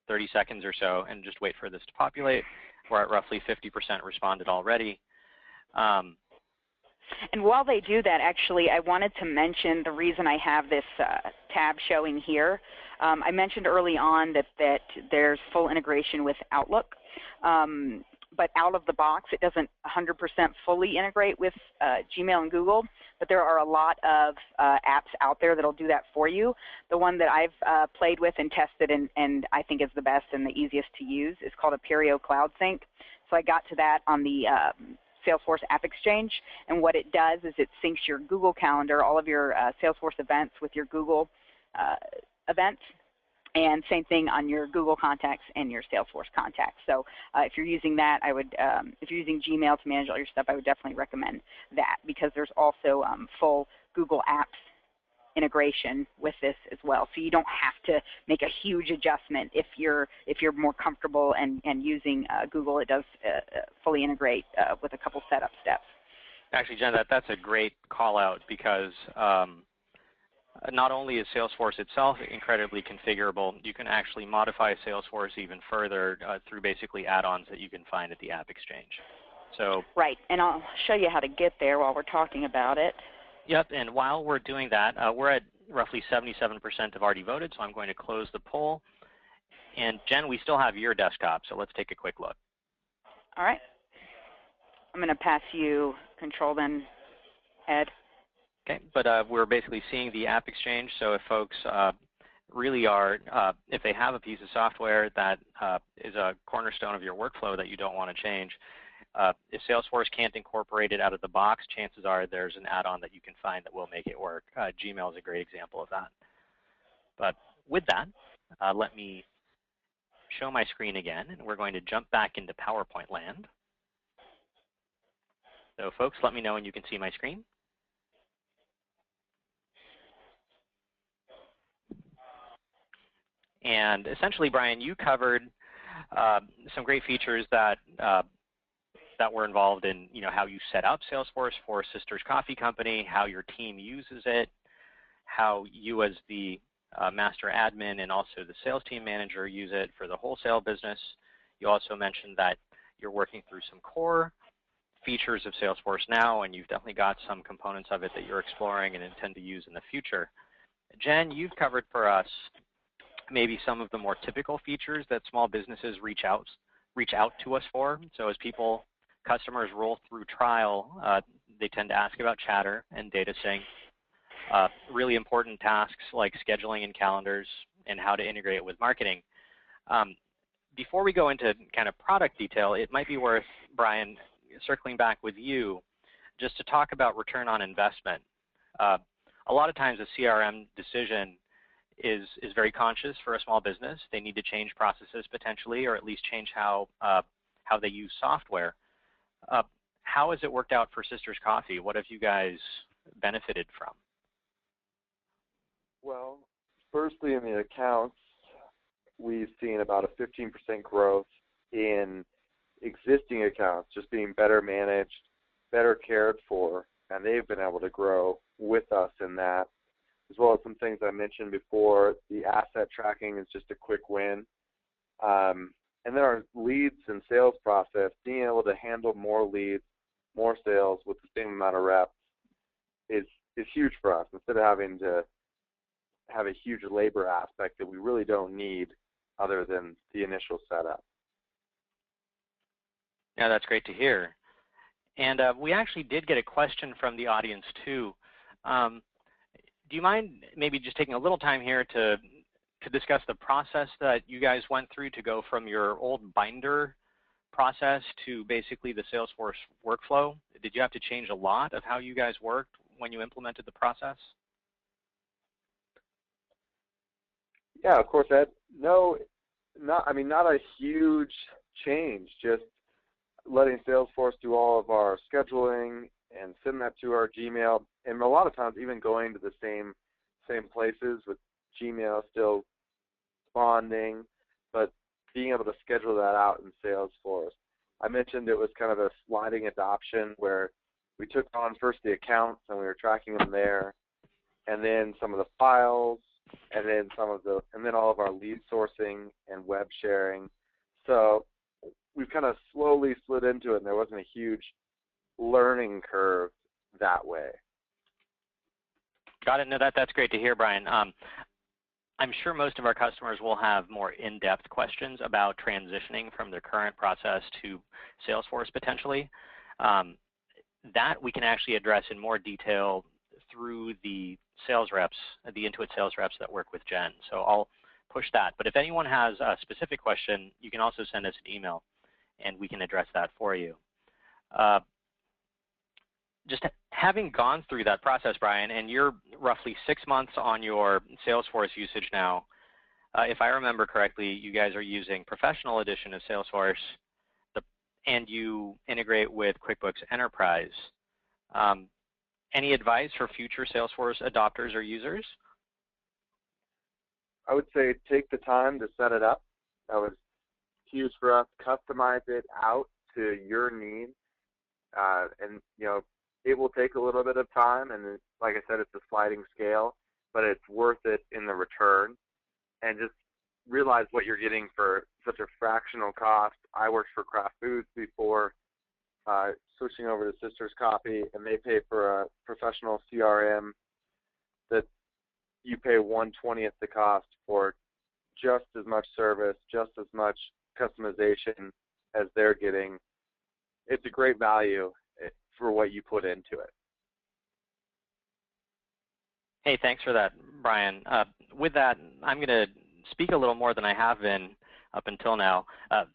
30 seconds or so and just wait for this to populate. We're at roughly 50% responded already. And while they do that, actually, I wanted to mention the reason I have this tab showing here. I mentioned early on that there's full integration with Outlook, but out of the box, it doesn't 100% fully integrate with Gmail and Google, but there are a lot of apps out there that'll do that for you. The one that I've played with and tested and I think is the best and the easiest to use is called Apereo Cloud Sync. So I got to that on the Salesforce App Exchange. And what it does is it syncs your Google Calendar, all of your Salesforce events with your Google events. And same thing on your Google contacts and your Salesforce contacts. So if you're using that, I would, if you're using Gmail to manage all your stuff, I would definitely recommend that, because there's also full Google Apps integration with this as well. So you don't have to make a huge adjustment if you're more comfortable and using Google. It does fully integrate with a couple setup steps. Actually, Jen, that's a great call out, because not only is Salesforce itself incredibly configurable, you can actually modify Salesforce even further through basically add-ons that you can find at the App Exchange. So right, and I'll show you how to get there while we're talking about it. Yep, and while we're doing that, we're at roughly 77% have already voted, so I'm going to close the poll. And Jen, we still have your desktop, so let's take a quick look. All right. I'm going to pass you control then, Ed. Okay, but we're basically seeing the App Exchange, so if folks really are, if they have a piece of software that is a cornerstone of your workflow that you don't want to change, if Salesforce can't incorporate it out of the box, chances are there's an add-on that you can find that will make it work. Gmail is a great example of that. But with that, let me show my screen again, and we're going to jump back into PowerPoint land. So folks, let me know when you can see my screen. And essentially, Brian, you covered some great features that that were involved in, how you set up Salesforce for Sisters Coffee Company, how your team uses it, how you as the master admin and also the sales team manager use it for the wholesale business. You also mentioned that you're working through some core features of Salesforce now, and you've definitely got some components of it that you're exploring and intend to use in the future. Jen, you've covered for us maybe some of the more typical features that small businesses reach out to us for. So as customers roll through trial, they tend to ask about Chatter and data sync, really important tasks like scheduling and calendars, and how to integrate it with marketing. Before we go into kind of product detail, it might be worth, Brian, circling back with you just to talk about return on investment. A lot of times a CRM decision is very conscious for a small business. They need to change processes potentially, or at least change how they use software. How has it worked out for Sisters Coffee? What have you guys benefited from? Well, firstly, in the accounts, we've seen about a 15% growth in existing accounts just being better managed, better cared for, and they've been able to grow with us in that, as well as some things I mentioned before. The asset tracking is just a quick win. And then our leads and sales process, being able to handle more leads, more sales with the same amount of reps is huge for us, instead of having to have a huge labor aspect that we really don't need other than the initial setup. Yeah, that's great to hear. And we actually did get a question from the audience too. Do you mind maybe just taking a little time here to discuss the process that you guys went through to go from your old binder process to basically the Salesforce workflow? Did you have to change a lot of how you guys worked when you implemented the process? Yeah, of course, Ed. No, not a huge change, just letting Salesforce do all of our scheduling and send that to our Gmail, and a lot of times even going to the same places with Gmail still responding, but being able to schedule that out in Salesforce. I mentioned it was kind of a sliding adoption where we took on first the accounts and we were tracking them there, and then some of the files, and then all of our lead sourcing and web sharing. So we've kind of slowly slid into it, and there wasn't a huge learning curve that way. Got it. No, that's great to hear, Brian. I'm sure most of our customers will have more in-depth questions about transitioning from their current process to Salesforce potentially. That we can actually address in more detail through the sales reps, the Intuit sales reps that work with Jen. So I'll push that. But if anyone has a specific question, you can also send us an email, and we can address that for you. just having gone through that process, Brian, and you're roughly 6 months on your Salesforce usage now, if I remember correctly, you guys are using Professional Edition of Salesforce, and you integrate with QuickBooks Enterprise. Any advice for future Salesforce adopters or users? I would say take the time to set it up. That was huge for us. Customize it out to your needs, and it will take a little bit of time. And like I said, it's a sliding scale, but it's worth it in the return. And just realize what you're getting for such a fractional cost. I worked for Kraft Foods before switching over to Sisters Coffee, and they pay for a professional CRM that you pay 1/20th the cost for just as much service, just as much customization as they're getting. It's a great value for what you put into it. Hey, thanks for that, Brian. With that, I'm going to speak a little more than I have been up until now.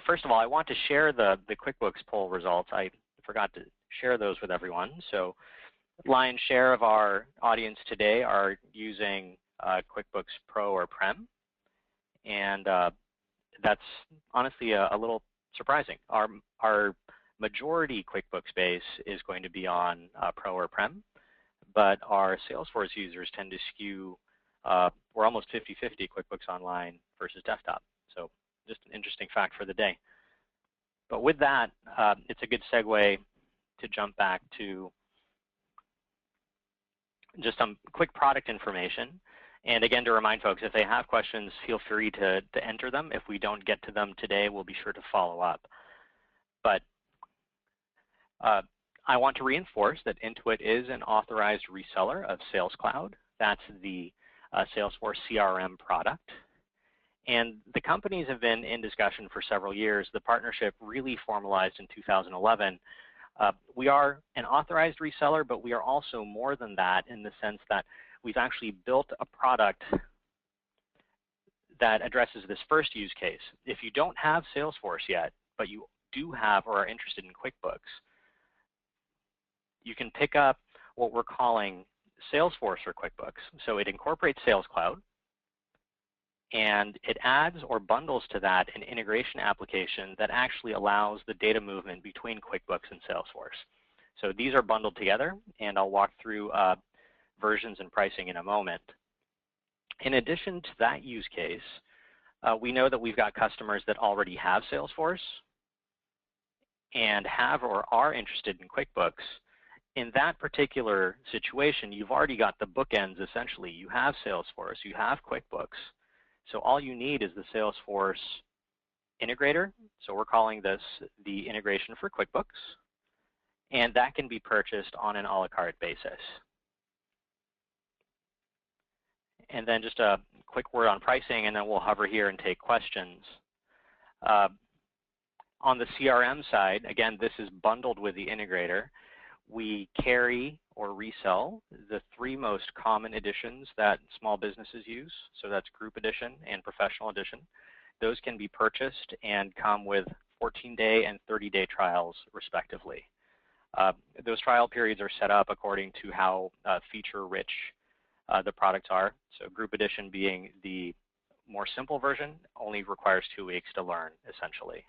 First of all, I want to share the QuickBooks poll results. I forgot to share those with everyone. So lion's share of our audience today are using QuickBooks Pro or Prem, and that's honestly a little surprising. Our majority QuickBooks base is going to be on Pro or Prem, but our Salesforce users tend to skew, we're almost 50-50 QuickBooks Online versus desktop. So just an interesting fact for the day. But with that, it's a good segue to jump back to just some quick product information. And again, to remind folks, if they have questions, feel free to enter them. If we don't get to them today, we'll be sure to follow up. But I want to reinforce that Intuit is an authorized reseller of Sales Cloud. That's the Salesforce CRM product. And the companies have been in discussion for several years. The partnership really formalized in 2011. We are an authorized reseller, but we are also more than that in the sense that we've actually built a product that addresses this first use case. If you don't have Salesforce yet, but you do have or are interested in QuickBooks, you can pick up what we're calling Salesforce for QuickBooks. So it incorporates Sales Cloud, and it adds or bundles to that an integration application that actually allows the data movement between QuickBooks and Salesforce. So these are bundled together, and I'll walk through versions and pricing in a moment. In addition to that use case, we know that we've got customers that already have Salesforce and have or are interested in QuickBooks. In that particular situation, you've already got the bookends essentially. You have Salesforce, you have QuickBooks. So all you need is the Salesforce integrator. So we're calling this the integration for QuickBooks. And that can be purchased on an a la carte basis. And then just a quick word on pricing, and then we'll hover here and take questions. On the CRM side, again, this is bundled with the integrator. We carry or resell the 3 most common editions that small businesses use. So that's Group Edition and Professional Edition. Those can be purchased and come with 14-day and 30-day trials, respectively. Those trial periods are set up according to how feature-rich the products are. So Group Edition being the more simple version, only requires 2 weeks to learn, essentially.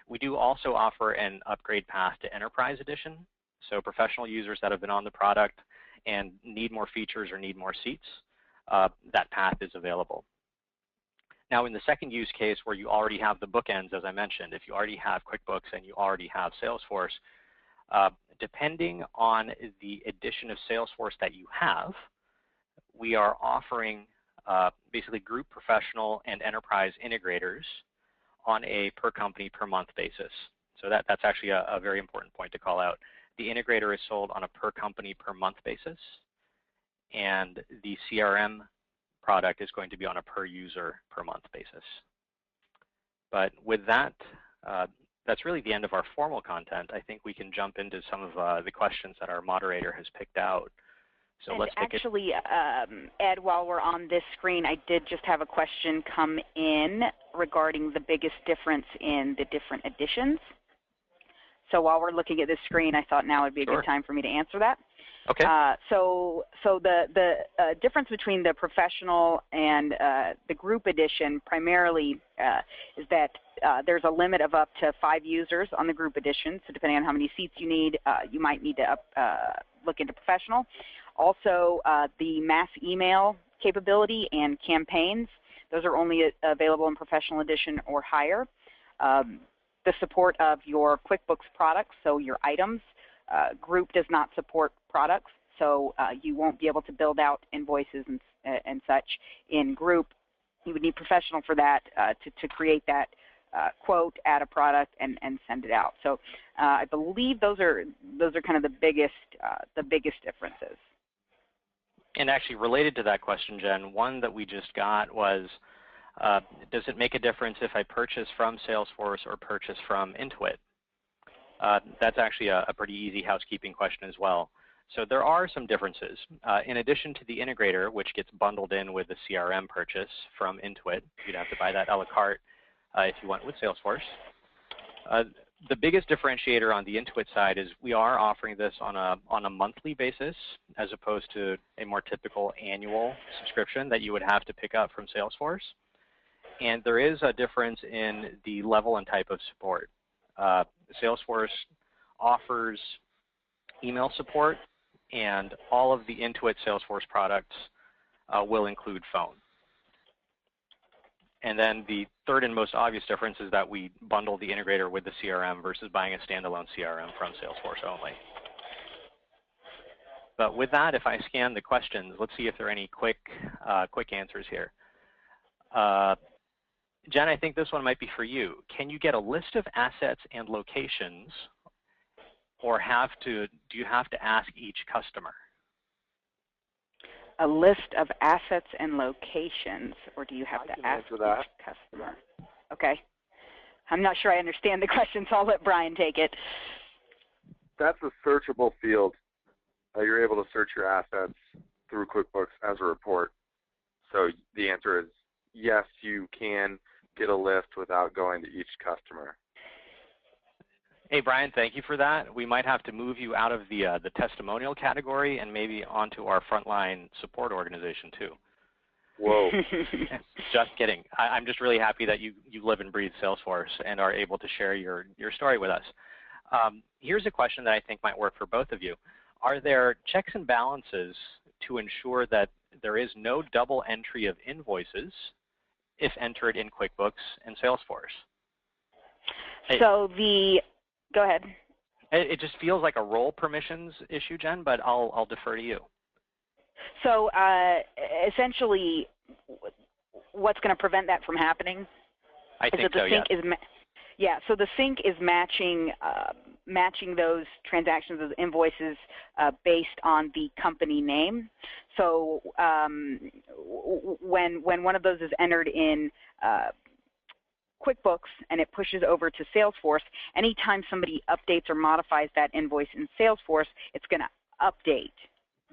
We do also offer an upgrade path to Enterprise Edition. So professional users that have been on the product and need more features or need more seats, that path is available. Now in the second use case where you already have the bookends, as I mentioned, if you already have QuickBooks and you already have Salesforce, depending on the edition of Salesforce that you have, we are offering basically group, professional, and enterprise integrators on a per company per month basis. So that's actually a very important point to call out. The integrator is sold on a per company per month basis, and the CRM product is going to be on a per user per month basis. But with that, that's really the end of our formal content. I think we can jump into some of the questions that our moderator has picked out. So let's pick actually, Ed, while we're on this screen, I did just have a question come in regarding the biggest difference in the different editions. So while we're looking at this screen, I thought now would be a good time for me to answer that. Okay. So the difference between the professional and the group edition primarily is that there's a limit of up to 5 users on the group edition. So depending on how many seats you need, you might need to look into professional. Also, the mass email capability and campaigns, those are only available in professional edition or higher. The support of your QuickBooks products, so your items. Group does not support products, so you won't be able to build out invoices and such in group. You would need professional for that to create that quote, add a product, and send it out. So I believe those are kind of the biggest differences. And actually related to that question, Jen, one that we just got was, does it make a difference if I purchase from Salesforce or purchase from Intuit? That's actually a pretty easy housekeeping question as well. So there are some differences. In addition to the integrator, which gets bundled in with the CRM purchase from Intuit, you'd have to buy that a la carte if you went with Salesforce. The biggest differentiator on the Intuit side is we are offering this on a monthly basis as opposed to a more typical annual subscription that you would have to pick up from Salesforce. And there is a difference in the level and type of support. Salesforce offers email support, and all of the Intuit Salesforce products will include phone. And then the third and most obvious difference is that we bundle the integrator with the CRM versus buying a standalone CRM from Salesforce only. But with that, if I scan the questions, let's see if there are any quick answers here. Jen, I think this one might be for you. Can you get a list of assets and locations, or do you have to ask each customer? A list of assets and locations, or do you have to ask each customer? Okay. I'm not sure I understand the question, so I'll let Brian take it. That's a searchable field. You're able to search your assets through QuickBooks as a report. So the answer is yes, you can get a list without going to each customer. Hey, Brian, thank you for that. We might have to move you out of the testimonial category and maybe onto our frontline support organization too. Whoa. Just kidding. I'm just really happy that you live and breathe Salesforce and are able to share your story with us. Here's a question that I think might work for both of you. Are there checks and balances to ensure that there is no double entry of invoices if entered in QuickBooks and Salesforce? So go ahead. It just feels like a role permissions issue, Jen, but I'll defer to you. So essentially, what's going to prevent that from happening? I think so, yes. Yeah, so the sync is matching those transactions, those invoices, based on the company name. So when one of those is entered in QuickBooks and it pushes over to Salesforce, anytime somebody updates or modifies that invoice in Salesforce, it's going to update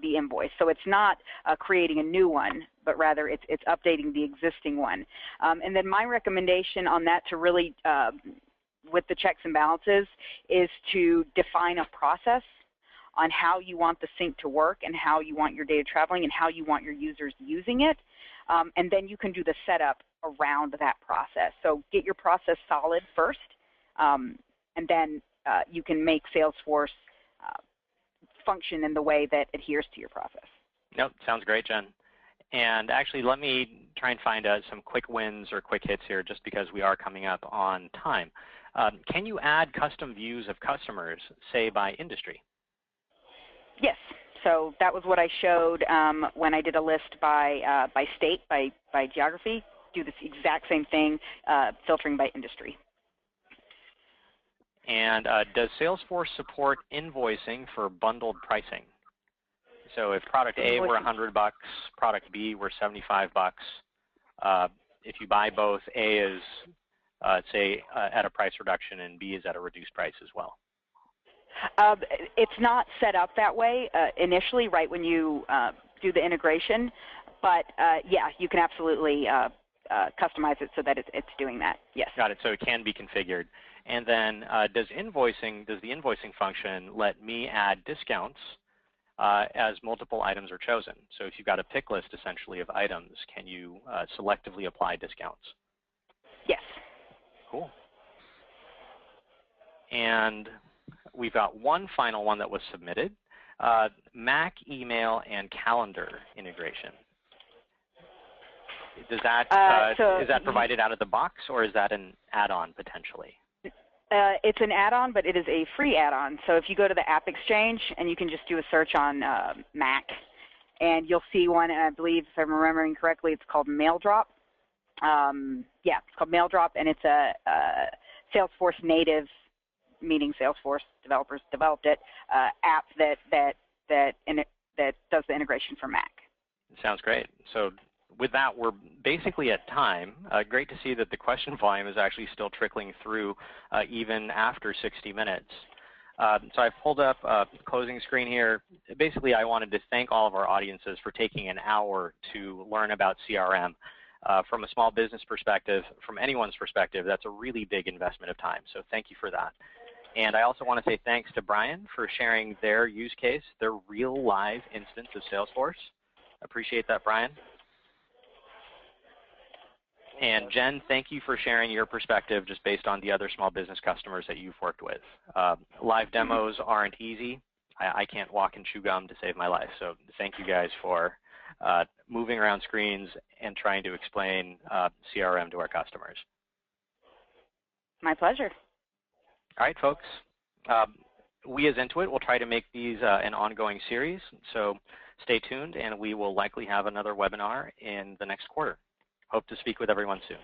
the invoice. So it's not creating a new one, but rather it's updating the existing one. And then my recommendation on that to really, with the checks and balances, is to define a process on how you want the sync to work and how you want your data traveling and how you want your users using it. And then you can do the setup around that process. So get your process solid first, and then you can make Salesforce function in the way that adheres to your process. Nope, sounds great, Jen. And actually, let me try and find some quick wins or quick hits here just because we are coming up on time. Can you add custom views of customers, say, by industry? Yes. So that was what I showed when I did a list by state, by geography. Do this exact same thing, filtering by industry. And does Salesforce support invoicing for bundled pricing? So if product A were $100, product B were $75, if you buy both, A is, say, at a price reduction and B is at a reduced price as well. It's not set up that way initially, right when you do the integration, but yeah, you can absolutely customize it so that it's doing that. Yes. Got it. So it can be configured. And then does the invoicing function let me add discounts as multiple items are chosen. So if you've got a pick list essentially of items, can you selectively apply discounts? Yes. Cool. And we've got one final one that was submitted, Mac email and calendar integration. Does that, is that provided out of the box, or is that an add-on potentially? It's an add-on, but it is a free add-on. So if you go to the App Exchange, and you can just do a search on Mac, and you'll see one, and I believe, if I'm remembering correctly, it's called MailDrop. Yeah, it's called MailDrop, and it's a Salesforce native, meaning Salesforce developers developed it, app that does the integration for Mac. Sounds great. So with that, we're basically at time. Great to see that the question volume is actually still trickling through even after 60 minutes. So I've pulled up a closing screen here. Basically, I wanted to thank all of our audiences for taking an hour to learn about CRM. From a small business perspective, from anyone's perspective, that's a really big investment of time. So thank you for that. And I also want to say thanks to Brian for sharing their use case, their real live instance of Salesforce. Appreciate that, Brian. And Jen, thank you for sharing your perspective just based on the other small business customers that you've worked with. Live demos aren't easy. I can't walk and chew gum to save my life. So thank you guys for moving around screens and trying to explain CRM to our customers. My pleasure. All right, folks. We as Intuit will try to make these an ongoing series. So stay tuned, and we will likely have another webinar in the next quarter. Hope to speak with everyone soon.